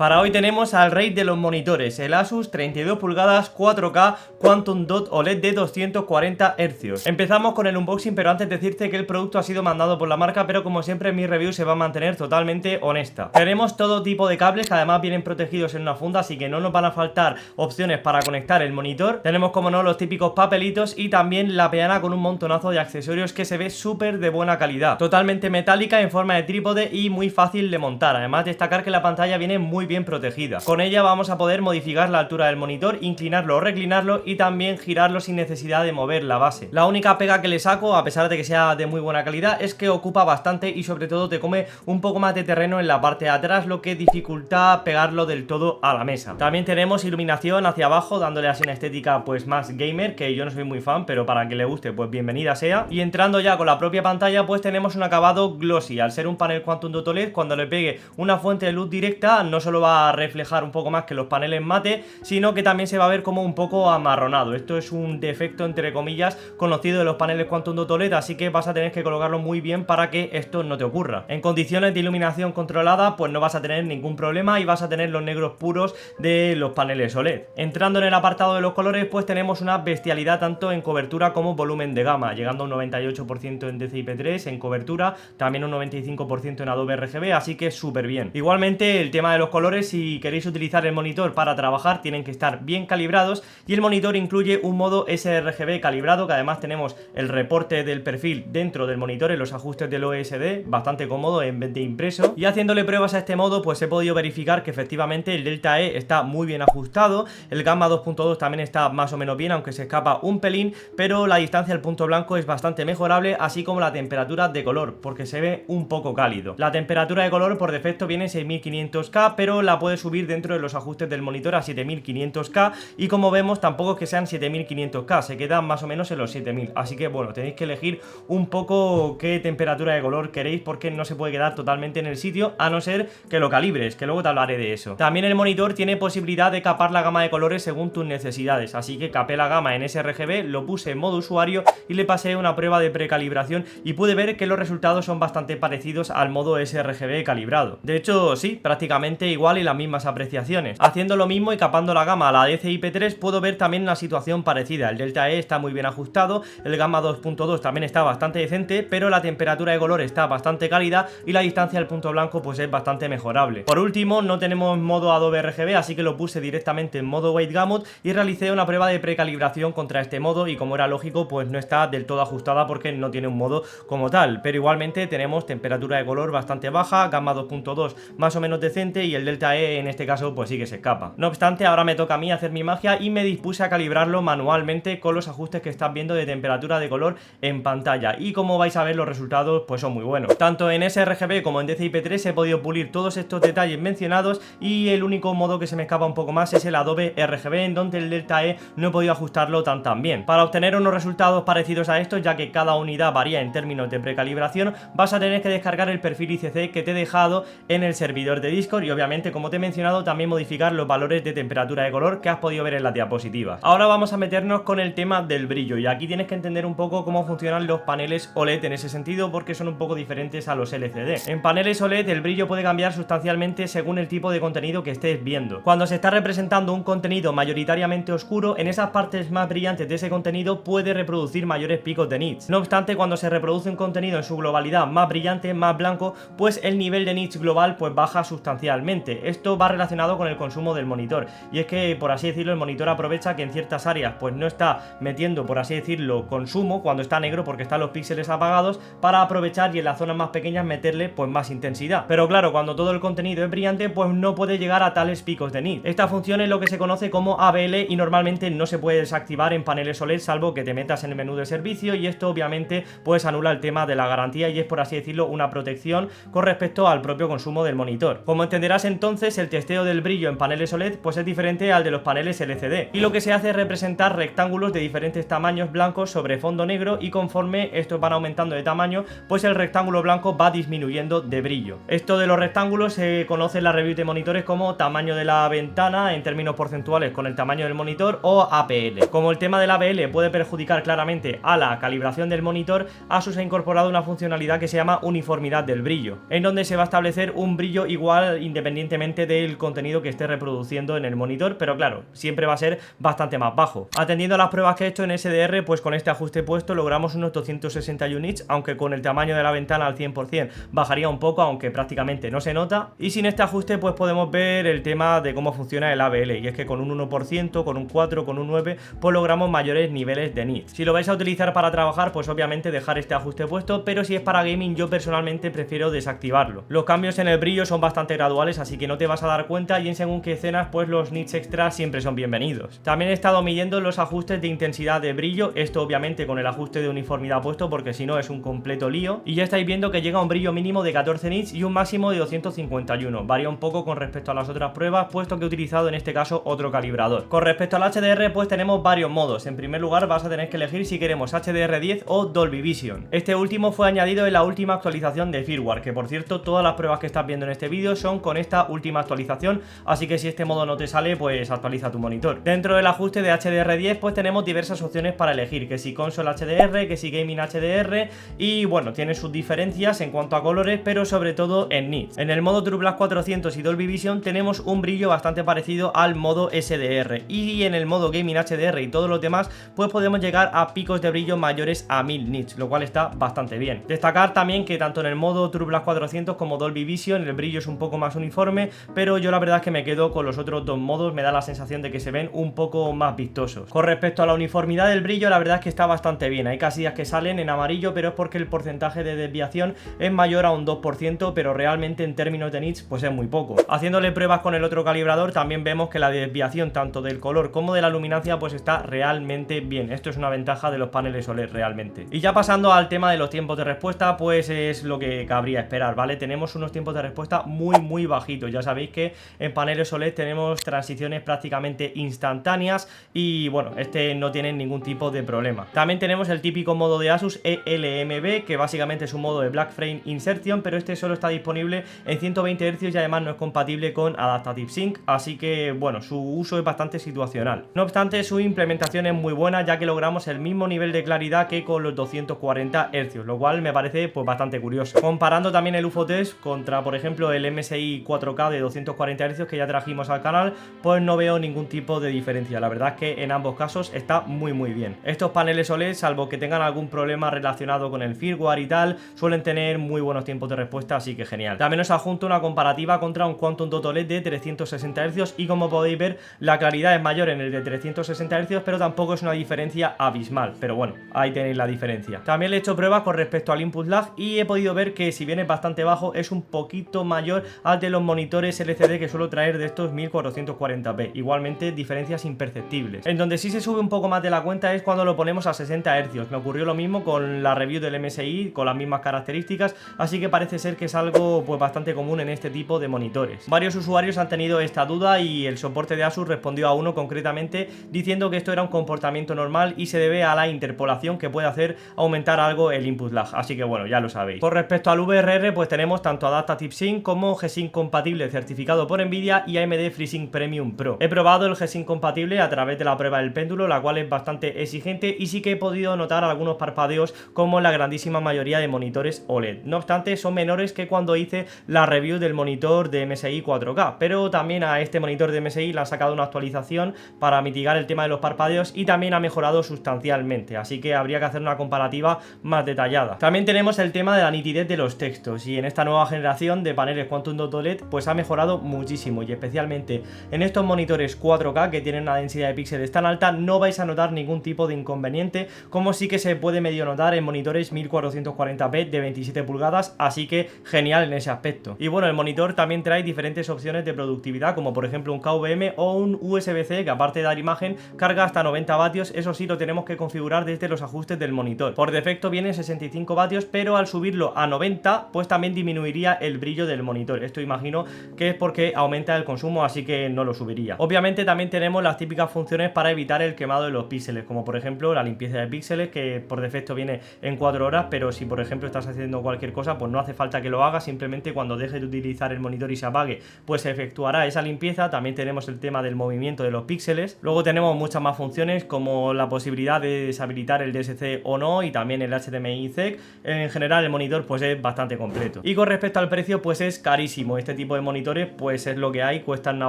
Para hoy tenemos al rey de los monitores, el Asus 32 pulgadas 4K Quantum Dot OLED de 240 Hz. Empezamos con el unboxing, pero antes decirte que el producto ha sido mandado por la marca, pero como siempre mi review se va a mantener totalmente honesta. Tenemos todo tipo de cables que además vienen protegidos en una funda, así que no nos van a faltar opciones para conectar el monitor. Tenemos como no los típicos papelitos y también la peana con un montonazo de accesorios que se ve súper de buena calidad. Totalmente metálica en forma de trípode y muy fácil de montar. Además destacar que la pantalla viene muy bien protegida. Con ella vamos a poder modificar la altura del monitor, inclinarlo o reclinarlo y también girarlo sin necesidad de mover la base. La única pega que le saco, a pesar de que sea de muy buena calidad, es que ocupa bastante y sobre todo te come un poco más de terreno en la parte de atrás, lo que dificulta pegarlo del todo a la mesa. También tenemos iluminación hacia abajo, dándole así una estética pues más gamer, que yo no soy muy fan, pero para que le guste pues bienvenida sea. Y entrando ya con la propia pantalla pues tenemos un acabado glossy. Al ser un panel Quantum Dot OLED, cuando le pegue una fuente de luz directa no solo va a reflejar un poco más que los paneles mate, sino que también se va a ver como un poco amarronado. Esto es un defecto entre comillas conocido de los paneles Quantum Dot OLED, así que vas a tener que colocarlo muy bien para que esto no te ocurra. En condiciones de iluminación controlada pues no vas a tener ningún problema y vas a tener los negros puros de los paneles OLED. Entrando en el apartado de los colores pues tenemos una bestialidad tanto en cobertura como volumen de gama, llegando a un 98% en DCI-P3 en cobertura, también un 95% en Adobe RGB, así que súper bien. Igualmente el tema de los colores, si queréis utilizar el monitor para trabajar tienen que estar bien calibrados y el monitor incluye un modo sRGB calibrado, que además tenemos el reporte del perfil dentro del monitor en los ajustes del OSD, bastante cómodo en vez de impreso. Y haciéndole pruebas a este modo pues he podido verificar que efectivamente el Delta E está muy bien ajustado, el Gamma 2.2 también está más o menos bien, aunque se escapa un pelín, pero la distancia al punto blanco es bastante mejorable, así como la temperatura de color, porque se ve un poco cálido. La temperatura de color por defecto viene en 6500K, pero la puedes subir dentro de los ajustes del monitor a 7500K y como vemos tampoco es que sean 7500K, se quedan más o menos en los 7000, así que bueno, tenéis que elegir un poco qué temperatura de color queréis, porque no se puede quedar totalmente en el sitio a no ser que lo calibres, que luego te hablaré de eso. También el monitor tiene posibilidad de capar la gama de colores según tus necesidades, así que capé la gama en sRGB, lo puse en modo usuario y le pasé una prueba de precalibración y pude ver que los resultados son bastante parecidos al modo sRGB calibrado. De hecho sí, prácticamente igual y las mismas apreciaciones. Haciendo lo mismo y capando la gama a la DCI-P3 puedo ver también una situación parecida. El Delta E está muy bien ajustado, el Gamma 2.2 también está bastante decente, pero la temperatura de color está bastante cálida y la distancia al punto blanco pues es bastante mejorable. Por último, no tenemos modo Adobe RGB, así que lo puse directamente en modo White Gamut y realicé una prueba de precalibración contra este modo y como era lógico pues no está del todo ajustada porque no tiene un modo como tal, pero igualmente tenemos temperatura de color bastante baja, Gamma 2.2 más o menos decente y el Delta E en este caso pues sí que se escapa. No obstante, ahora me toca a mí hacer mi magia y me dispuse a calibrarlo manualmente con los ajustes que estás viendo de temperatura de color en pantalla y como vais a ver los resultados pues son muy buenos. Tanto en sRGB como en DCI-P3 he podido pulir todos estos detalles mencionados y el único modo que se me escapa un poco más es el Adobe RGB, en donde el Delta E no he podido ajustarlo tan bien. Para obtener unos resultados parecidos a estos, ya que cada unidad varía en términos de precalibración, vas a tener que descargar el perfil ICC que te he dejado en el servidor de Discord y obviamente, como te he mencionado, también modificar los valores de temperatura de color que has podido ver en las diapositivas. Ahora vamos a meternos con el tema del brillo y aquí tienes que entender un poco cómo funcionan los paneles OLED en ese sentido, porque son un poco diferentes a los LCD. En paneles OLED el brillo puede cambiar sustancialmente según el tipo de contenido que estés viendo. Cuando se está representando un contenido mayoritariamente oscuro, en esas partes más brillantes de ese contenido puede reproducir mayores picos de nits. No obstante, cuando se reproduce un contenido en su globalidad más brillante, más blanco, pues el nivel de nits global pues baja sustancialmente. Esto va relacionado con el consumo del monitor y es que, por así decirlo, el monitor aprovecha que en ciertas áreas pues no está metiendo, por así decirlo, consumo cuando está negro porque están los píxeles apagados, para aprovechar y en las zonas más pequeñas meterle pues más intensidad. Pero claro, cuando todo el contenido es brillante pues no puede llegar a tales picos de nit. Esta función es lo que se conoce como ABL y normalmente no se puede desactivar en paneles OLED salvo que te metas en el menú de servicio, y esto obviamente pues anula el tema de la garantía y es, por así decirlo, una protección con respecto al propio consumo del monitor. Como entenderás entonces, el testeo del brillo en paneles OLED pues es diferente al de los paneles LCD y lo que se hace es representar rectángulos de diferentes tamaños blancos sobre fondo negro y conforme estos van aumentando de tamaño pues el rectángulo blanco va disminuyendo de brillo. Esto de los rectángulos se conoce en la review de monitores como tamaño de la ventana en términos porcentuales con el tamaño del monitor o APL. Como el tema del APL puede perjudicar claramente a la calibración del monitor, Asus ha incorporado una funcionalidad que se llama uniformidad del brillo, en donde se va a establecer un brillo igual independientemente independientemente del contenido que esté reproduciendo en el monitor, pero claro, siempre va a ser bastante más bajo. Atendiendo a las pruebas que he hecho en SDR, pues con este ajuste puesto logramos unos 261 nits, aunque con el tamaño de la ventana al 100% bajaría un poco, aunque prácticamente no se nota. Y sin este ajuste pues podemos ver el tema de cómo funciona el ABL, y es que con un 1%, con un 4, con un 9, pues logramos mayores niveles de nits. Si lo vais a utilizar para trabajar, pues obviamente dejar este ajuste puesto, pero si es para gaming yo personalmente prefiero desactivarlo. Los cambios en el brillo son bastante graduales, así que no te vas a dar cuenta, y en según qué escenas pues los nits extras siempre son bienvenidos. También he estado midiendo los ajustes de intensidad de brillo, esto obviamente con el ajuste de uniformidad puesto, porque si no es un completo lío, y ya estáis viendo que llega a un brillo mínimo de 14 nits y un máximo de 251. Varía un poco con respecto a las otras pruebas, puesto que he utilizado en este caso otro calibrador. Con respecto al HDR pues tenemos varios modos. En primer lugar vas a tener que elegir si queremos HDR10 o Dolby Vision. Este último fue añadido en la última actualización de firmware, que por cierto todas las pruebas que estás viendo en este vídeo son con esta última actualización, así que si este modo no te sale pues actualiza tu monitor. Dentro del ajuste de HDR10 pues tenemos diversas opciones para elegir, que si console HDR, que si gaming HDR, y bueno, tiene sus diferencias en cuanto a colores, pero sobre todo en nits. En el modo TrueBlast 400 y Dolby Vision tenemos un brillo bastante parecido al modo SDR, y en el modo gaming HDR y todos los demás pues podemos llegar a picos de brillo mayores a 1000 nits, lo cual está bastante bien. Destacar también que tanto en el modo TrueBlast 400 como Dolby Vision el brillo es un poco más uniforme, pero yo la verdad es que me quedo con los otros dos modos, me da la sensación de que se ven un poco más vistosos. Con respecto a la uniformidad del brillo, la verdad es que está bastante bien. Hay casillas que salen en amarillo, pero es porque el porcentaje de desviación es mayor a un 2%, pero realmente en términos de nits pues es muy poco. Haciéndole pruebas con el otro calibrador también vemos que la desviación tanto del color como de la luminancia pues está realmente bien. Esto es una ventaja de los paneles OLED realmente. Y ya pasando al tema de los tiempos de respuesta, pues es lo que cabría esperar, ¿vale? Tenemos unos tiempos de respuesta muy bajitos. Ya sabéis que en paneles OLED tenemos transiciones prácticamente instantáneas y bueno, este no tiene ningún tipo de problema. También tenemos el típico modo de Asus ELMB, que básicamente es un modo de Black Frame Insertion, pero este solo está disponible en 120 Hz y además no es compatible con Adaptive Sync, así que bueno, su uso es bastante situacional. No obstante, su implementación es muy buena, ya que logramos el mismo nivel de claridad que con los 240 Hz, lo cual me parece pues bastante curioso. Comparando también el UFO Test contra por ejemplo el MSI 4K de 240 Hz que ya trajimos al canal, pues no veo ningún tipo de diferencia. La verdad es que en ambos casos está muy bien. Estos paneles OLED, salvo que tengan algún problema relacionado con el firmware y tal, suelen tener muy buenos tiempos de respuesta, así que genial. También os adjunto una comparativa contra un Quantum Dot OLED de 360 Hz y como podéis ver la claridad es mayor en el de 360 Hz, pero tampoco es una diferencia abismal, pero bueno, ahí tenéis la diferencia. También le he hecho pruebas con respecto al input lag y he podido ver que si bien es bastante bajo, es un poquito mayor al de los monitores LCD que suelo traer de estos 1440p. Igualmente diferencias imperceptibles. En donde sí se sube un poco más de la cuenta es cuando lo ponemos a 60 Hz. Me ocurrió lo mismo con la review del MSI, con las mismas características, así que parece ser que es algo pues bastante común en este tipo de monitores. Varios usuarios han tenido esta duda y el soporte de Asus respondió a uno concretamente diciendo que esto era un comportamiento normal y se debe a la interpolación que puede hacer aumentar algo el input lag, así que bueno, ya lo sabéis. Con respecto al VRR pues tenemos tanto Adaptive Sync como G-Sync compatible certificado por Nvidia y AMD FreeSync Premium Pro. He probado el G-Sync compatible a través de la prueba del péndulo, la cual es bastante exigente y sí que he podido notar algunos parpadeos como en la grandísima mayoría de monitores OLED. No obstante, son menores que cuando hice la review del monitor de MSI 4K, pero también a este monitor de MSI le han sacado una actualización para mitigar el tema de los parpadeos y también ha mejorado sustancialmente, así que habría que hacer una comparativa más detallada. También tenemos el tema de la nitidez de los textos y en esta nueva generación de paneles Quantum Dot OLED pues ha mejorado muchísimo y especialmente en estos monitores 4K que tienen una densidad de píxeles tan alta no vais a notar ningún tipo de inconveniente, como sí que se puede medio notar en monitores 1440p de 27 pulgadas, así que genial en ese aspecto. Y bueno, el monitor también trae diferentes opciones de productividad, como por ejemplo un KVM o un USB-C que aparte de dar imagen carga hasta 90 vatios, eso sí lo tenemos que configurar desde los ajustes del monitor. Por defecto viene 65 vatios, pero al subirlo a 90 pues también disminuiría el brillo del monitor. Esto imagino que es porque aumenta el consumo, así que no lo subiría. Obviamente también tenemos las típicas funciones para evitar el quemado de los píxeles, como por ejemplo la limpieza de píxeles, que por defecto viene en 4 horas, pero si por ejemplo estás haciendo cualquier cosa pues no hace falta que lo hagas, simplemente cuando dejes de utilizar el monitor y se apague pues se efectuará esa limpieza. También tenemos el tema del movimiento de los píxeles. Luego tenemos muchas más funciones como la posibilidad de deshabilitar el DSC o no y también el HDMI ZEC. En general el monitor pues es bastante completo. Y con respecto al precio pues es carísimo este tipo tipo de monitores, pues es lo que hay, cuestan una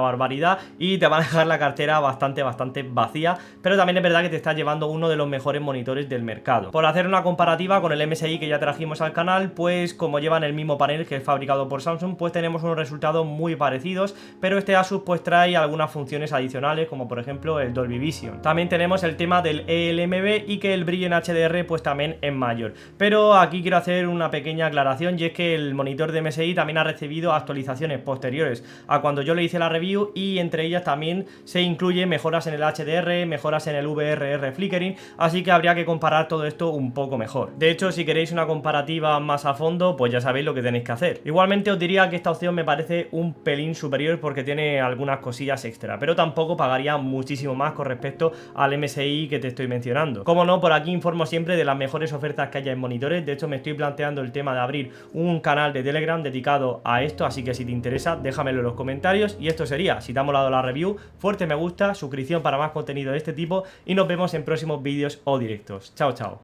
barbaridad y te van a dejar la cartera bastante vacía, pero también es verdad que te estás llevando uno de los mejores monitores del mercado. Por hacer una comparativa con el MSI que ya trajimos al canal, pues como llevan el mismo panel que es fabricado por Samsung, pues tenemos unos resultados muy parecidos, pero este Asus pues trae algunas funciones adicionales, como por ejemplo el Dolby Vision. También tenemos el tema del eLMB y que el brillo en HDR pues también es mayor. Pero aquí quiero hacer una pequeña aclaración, y es que el monitor de MSI también ha recibido actualizaciones posteriores a cuando yo le hice la review, y entre ellas también se incluye mejoras en el HDR, mejoras en el VRR flickering, así que habría que comparar todo esto un poco mejor. De hecho, si queréis una comparativa más a fondo, pues ya sabéis lo que tenéis que hacer. Igualmente os diría que esta opción me parece un pelín superior porque tiene algunas cosillas extra, pero tampoco pagaría muchísimo más con respecto al MSI que te estoy mencionando. Como no, por aquí informo siempre de las mejores ofertas que haya en monitores. De hecho, me estoy planteando el tema de abrir un canal de Telegram dedicado a esto, así que si te interesa, déjamelo en los comentarios. Y esto sería, si te ha molado la review, fuerte me gusta, suscripción para más contenido de este tipo, y nos vemos en próximos vídeos o directos. Chao, chao.